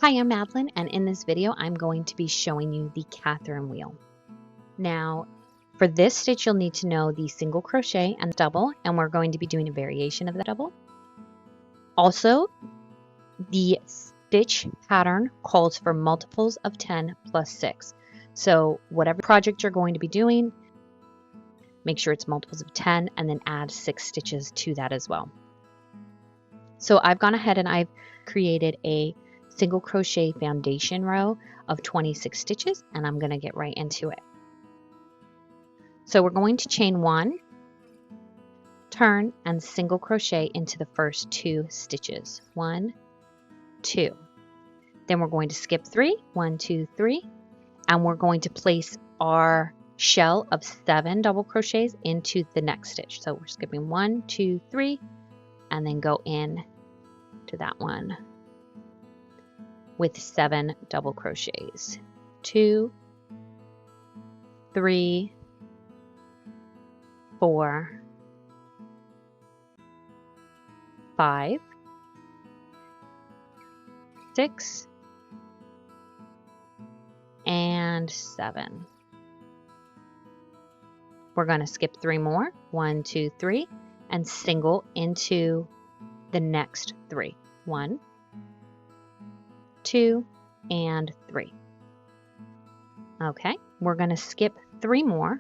Hi, I'm Madeline, and in this video I'm going to be showing you the Catherine wheel. Now, for this stitch you'll need to know the single crochet and double, and we're going to be doing a variation of the double. Also, the stitch pattern calls for multiples of 10 plus 6. So whatever project you're going to be doing, make sure it's multiples of 10 and then add 6 stitches to that as well. So I've gone ahead and I've created a single crochet foundation row of 26 stitches, and I'm going to get right into it. So we're going to chain 1, turn, and single crochet into the first 2 stitches. 1, 2. Then we're going to skip 3, 1, 2, 3, and we're going to place our shell of 7 double crochets into the next stitch. So we're skipping 1, 2, 3, and then go in to that one with 7 double crochets. 2, 3, 4, 5, 6, and 7. We're going to skip 3 more. 1, 2, 3, and single into the next 3. 1, 2, and 3. Okay, we're going to skip 3 more.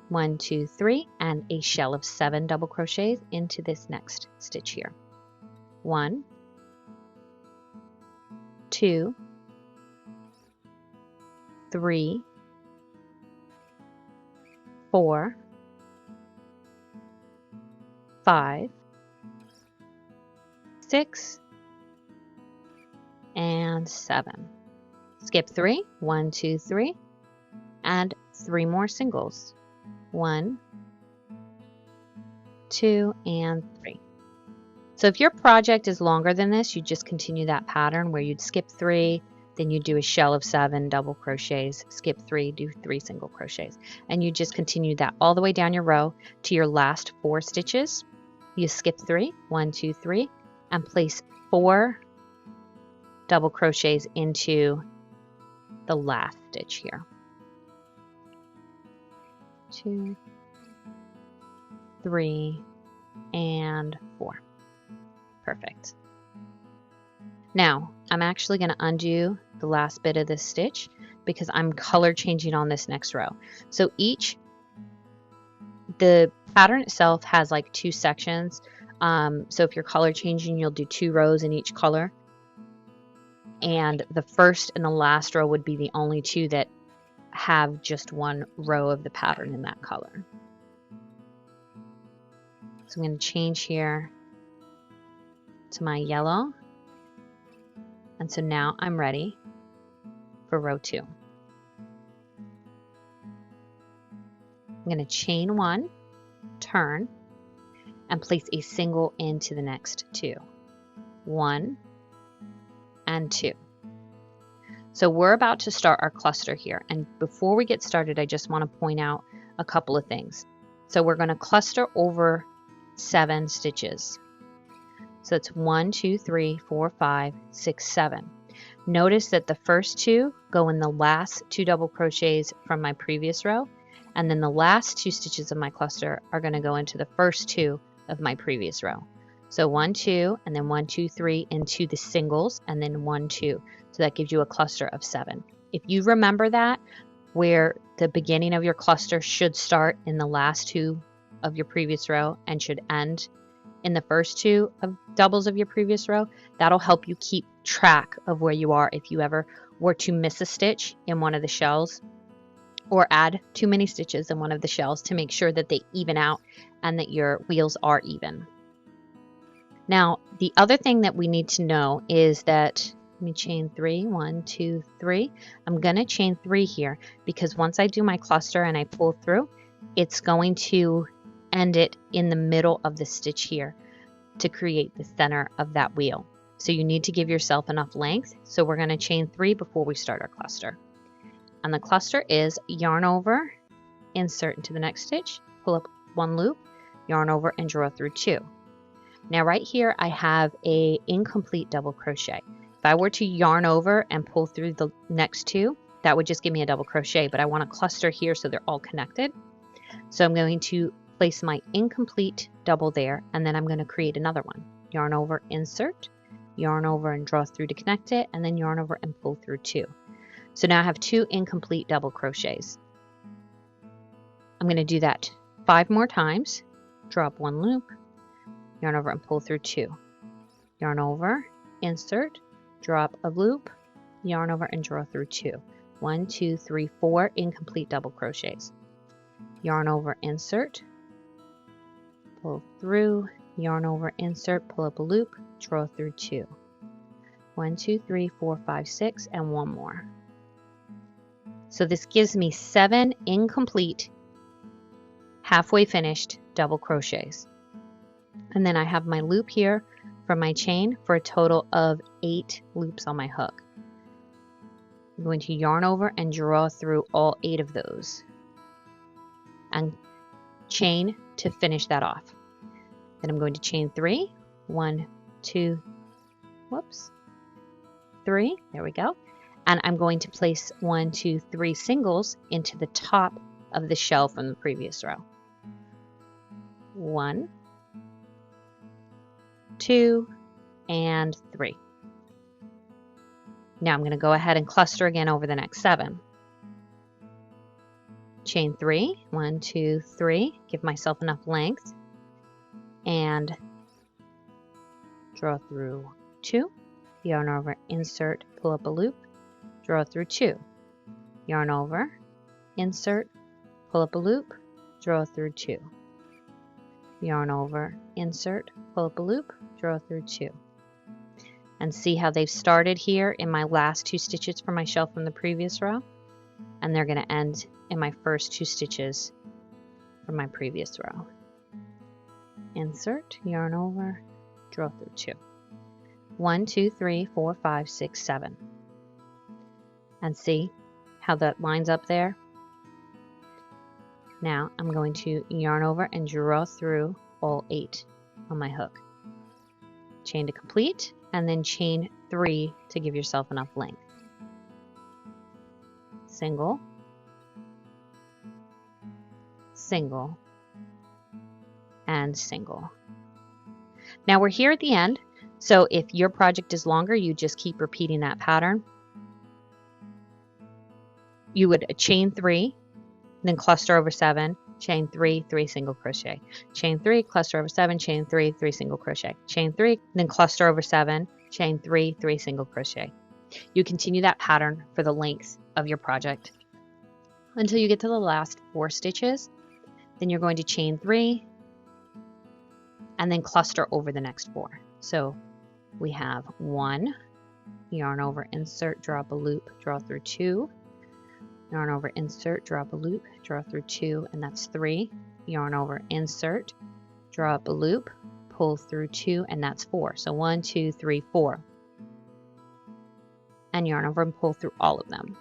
1, 2, 3, and a shell of 7 double crochets into this next stitch here. 1, 2, 3, 4, 5, 6, and 7. Skip 3, 1, 2, 3, and 3 more singles. 1, 2, and 3. So if your project is longer than this, you just continue that pattern where you'd skip 3, then you do a shell of 7 double crochets, skip 3, do 3 single crochets, and you just continue that all the way down your row to your last 4 stitches. You skip 3, 1, 2, 3, and place 4 double crochets into the last stitch here. 2, 3, and 4. Perfect. Now, I'm actually going to undo the last bit of this stitch because I'm color changing on this next row. So the pattern itself has like 2 sections. So if you're color changing, you'll do 2 rows in each color. And the first and the last row would be the only 2 that have just 1 row of the pattern in that color. So I'm going to change here to my yellow. And so now I'm ready for row 2. I'm going to chain 1, turn, and place a single into the next 2. 1 and 2. So we're about to start our cluster here, and before we get started I just want to point out a couple of things. So we're going to cluster over 7 stitches. So it's 1, 2, 3, 4, 5, 6, 7. Notice that the first 2 go in the last 2 double crochets from my previous row, and then the last 2 stitches of my cluster are going to go into the first 2 of my previous row. So 1, 2, and then 1, 2, 3 into the singles, and then 1, 2. So that gives you a cluster of 7. If you remember that, where the beginning of your cluster should start in the last 2 of your previous row and should end in the first 2 of doubles of your previous row, that'll help you keep track of where you are if you ever were to miss a stitch in one of the shells or add too many stitches in one of the shells, to make sure that they even out and that your wheels are even. Now, the other thing that we need to know is that, let me chain 3, 1, 2, 3. I'm going to chain 3 here because once I do my cluster and I pull through, it's going to end it in the middle of the stitch here to create the center of that wheel. So you need to give yourself enough length. So we're going to chain 3 before we start our cluster. And the cluster is yarn over, insert into the next stitch, pull up 1 loop, yarn over, and draw through 2. Now right here I have a incomplete double crochet. If I were to yarn over and pull through the next two, that would just give me a double crochet, but I want to cluster here so they're all connected. So I'm going to place my incomplete double there, and then I'm going to create another one. Yarn over, insert, yarn over and draw through to connect it, and then yarn over and pull through two. So now I have two incomplete double crochets. I'm going to do that 5 more times. Drop one loop, yarn over and pull through two. Yarn over, insert, drop a loop, yarn over and draw through two. 1, 2, 3, 4 incomplete double crochets. Yarn over, insert, pull through, yarn over, insert, pull up a loop, draw through two. 1, 2, 3, 4, 5, 6, and one more. So this gives me 7 incomplete, halfway finished double crochets. And then I have my loop here for my chain for a total of 8 loops on my hook. I'm going to yarn over and draw through all 8 of those and chain to finish that off. Then I'm going to chain 3, 1, 2, 3, there we go. And I'm going to place 1, 2, 3 singles into the top of the shell from the previous row. 1, 2, and 3. Now I'm going to go ahead and cluster again over the next 7. Chain 3, 1, 2, 3, give myself enough length, and draw through 2, yarn over, insert, pull up a loop, draw through 2, yarn over, insert, pull up a loop, draw through 2, yarn over, insert, pull up a loop, draw through 2. And see how they've started here in my last 2 stitches for my shell from the previous row, and they're going to end in my first 2 stitches from my previous row. Insert, yarn over, draw through 2. 1, 2, 3, 4, 5, 6, 7. And see how that lines up there? Now I'm going to yarn over and draw through all 8 on my hook. Chain to complete, and then chain 3 to give yourself enough length. Single, single, and single. Now we're here at the end, so if your project is longer, you just keep repeating that pattern. You would chain 3, then cluster over 7, chain 3, 3 single crochet, chain 3, cluster over 7, chain 3, 3 single crochet, chain 3, then cluster over 7, chain 3, 3 single crochet. You continue that pattern for the length of your project until you get to the last 4 stitches. Then you're going to chain 3 and then cluster over the next 4. So we have 1, yarn over, insert, draw up a loop, draw through 2, yarn over, insert, draw up a loop, draw through 2, and that's 3, yarn over, insert, draw up a loop, pull through 2, and that's 4. So 1, 2, 3, 4. And yarn over and pull through all of them.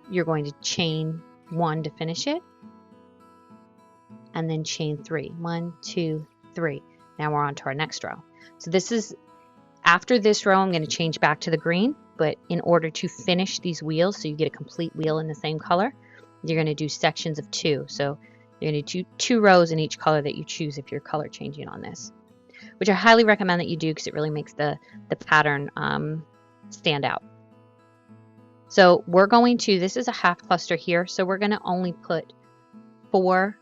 You're going to chain 1 to finish it, and then chain 3. 1, 2, 3. Now we're on to our next row. So this is, after this row, I'm going to change back to the green, but in order to finish these wheels, so you get a complete wheel in the same color, you're going to do sections of 2. So you're going to do 2 rows in each color that you choose if you're color changing on this, which I highly recommend that you do because it really makes the pattern stand out. So we're going to, this is a half cluster here, so we're going to only put 4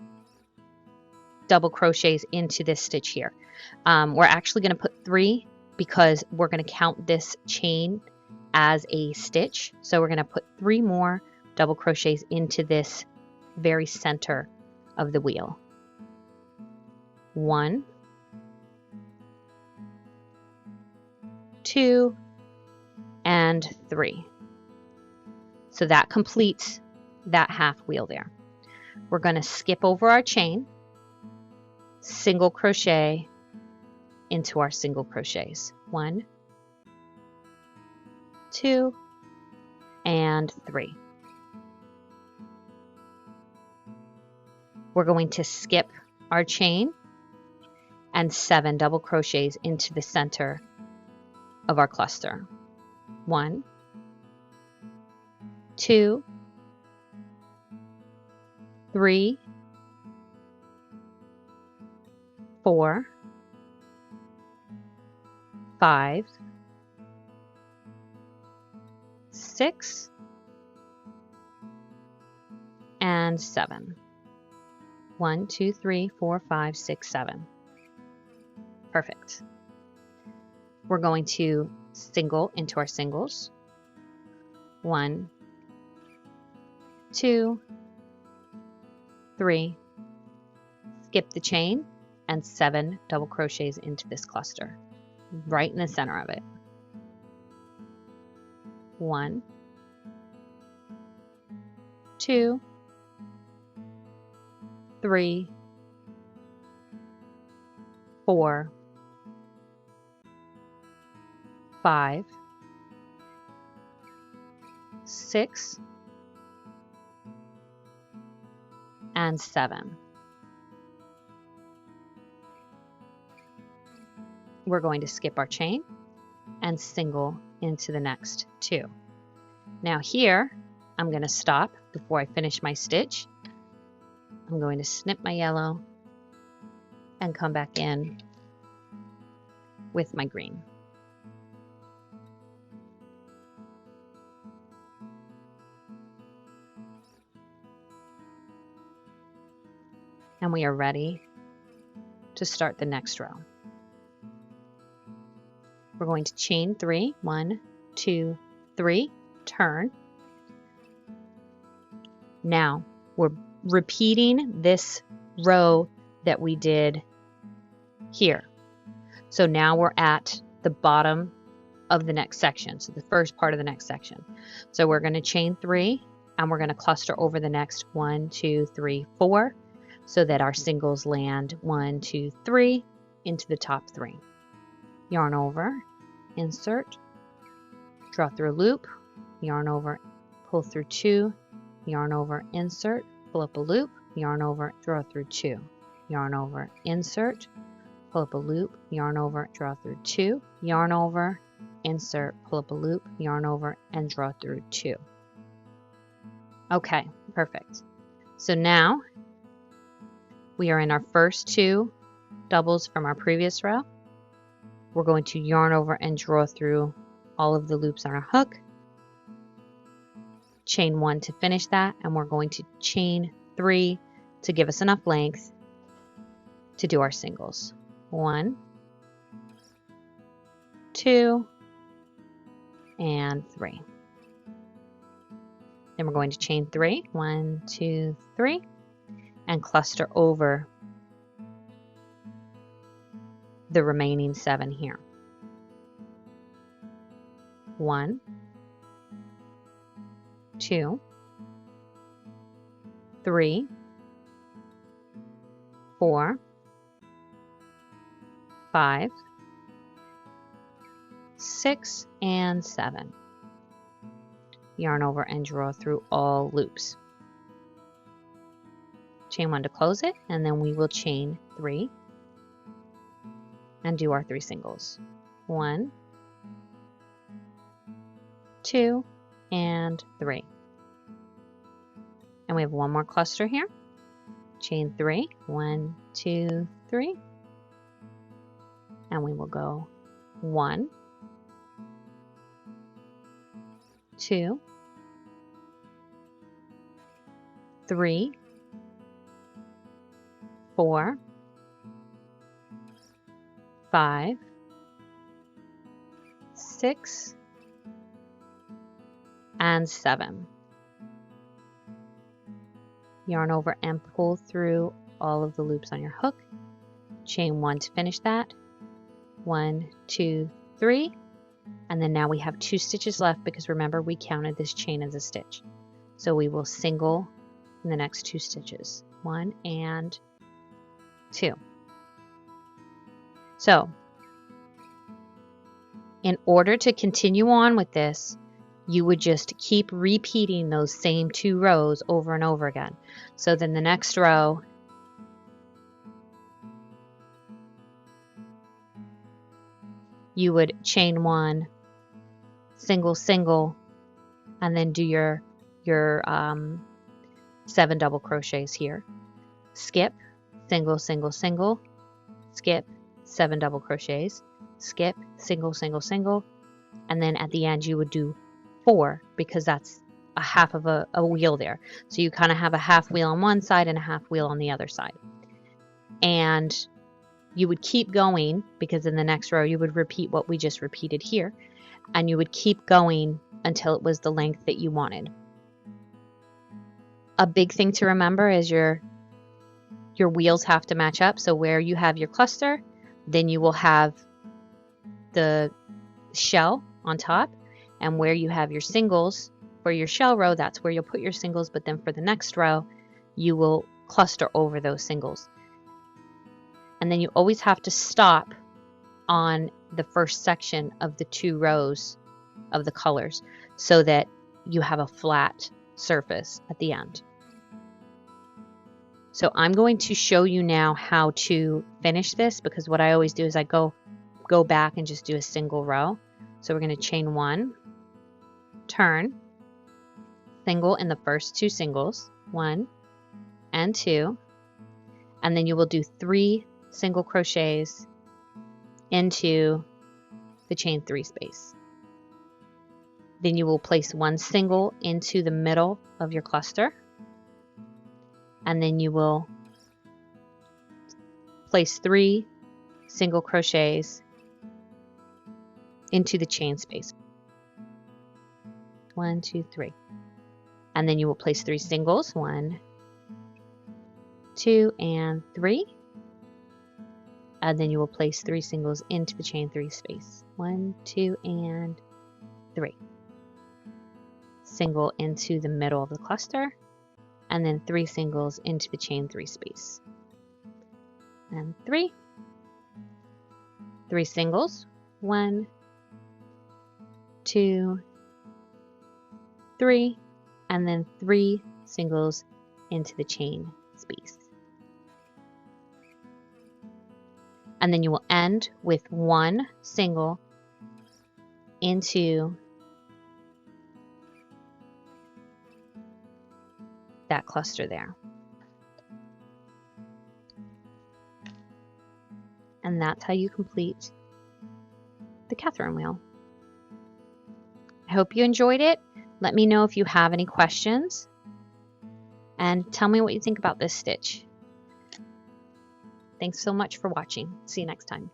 double crochets into this stitch here. We're actually going to put 3 because we're going to count this chain as a stitch. So we're going to put 3 more double crochets into this very center of the wheel. 1, 2, and 3. So that completes that half wheel there. We're going to skip over our chain, single crochet into our single crochets. 1, 2, and 3. We're going to skip our chain and 7 double crochets into the center of our cluster. 1, 2, 3, 4, 5, 6, and 7. 1, 2, 3, 4, 5, 6, 7. Perfect. We're going to single into our singles. 1, 2, 3, skip the chain, and 7 double crochets into this cluster, right in the center of it. 1, 2, 3, 4, 5, 6, and 7. We're going to skip our chain and single into the next 2. Now here, I'm going to stop before I finish my stitch. I'm going to snip my yellow and come back in with my green. And we are ready to start the next row. We're going to chain 3, 1, 2, 3, turn. Now we're repeating this row that we did here. So now we're at the bottom of the next section, so the first part of the next section. So we're going to chain 3 and we're going to cluster over the next 1, 2, 3, 4 so that our singles land 1, 2, 3 into the top 3. Yarn over, insert, draw through a loop, yarn over, pull through 2, yarn over, insert, pull up a loop, yarn over, draw through 2, yarn over, insert, pull up a loop, yarn over, draw through 2, yarn over, insert, pull up a loop, yarn over, and draw through 2. Okay, perfect. So now we are in our first 2 doubles from our previous row. We're going to yarn over and draw through all of the loops on our hook, chain 1 to finish that, and we're going to chain 3 to give us enough length to do our singles. 1, 2, and 3. Then we're going to chain 3, 1, 2, 3, and cluster over the remaining 7 here. 1, 2, 3, 4, 5, 6, and 7. Yarn over and draw through all loops. Chain 1 to close it, and then we will chain 3 and do our 3 singles. 1, 2, and 3. And we have one more cluster here. Chain 3, 1, 2, 3. And we will go 1, 2, 3, 4, 5, 6, and 7. Yarn over and pull through all of the loops on your hook. Chain 1 to finish that. 1, 2, 3. And then now we have 2 stitches left because remember we counted this chain as a stitch. So we will single in the next 2 stitches. 1 and 2. So in order to continue on with this, you would just keep repeating those same 2 rows over and over again. So then the next row, you would chain 1, single, single, and then do your 7 double crochets here. Skip, single, single, single, skip, 7 double crochets, skip, single, single, single, and then at the end you would do 4 because that's a half of a wheel there. So you kind of have a half wheel on one side and a half wheel on the other side. And you would keep going because in the next row you would repeat what we just repeated here, and you would keep going until it was the length that you wanted. A big thing to remember is your wheels have to match up. So where you have your cluster, then you will have the shell on top, and where you have your singles for your shell row, that's where you'll put your singles, but then for the next row you will cluster over those singles. And then you always have to stop on the first section of the 2 rows of the colors so that you have a flat surface at the end. So I'm going to show you now how to finish this, because what I always do is I go back and just do a single row. So we're going to chain 1, turn, single in the first 2 singles, 1 and 2, and then you will do 3 single crochets into the chain 3 space. Then you will place 1 single into the middle of your cluster, and then you will place 3 single crochets into the chain space. 1, 2, 3. And then you will place 3 singles, 1, 2, and 3. And then you will place 3 singles into the chain 3 space. 1, 2, and 3. Single into the middle of the cluster, and then 3 singles into the chain 3 space. And 3 singles, 1, 2, 3, and then 3 singles into the chain space. And then you will end with 1 single into that cluster there. And that's how you complete the Catherine wheel. I hope you enjoyed it. Let me know if you have any questions, and tell me what you think about this stitch. Thanks so much for watching. See you next time.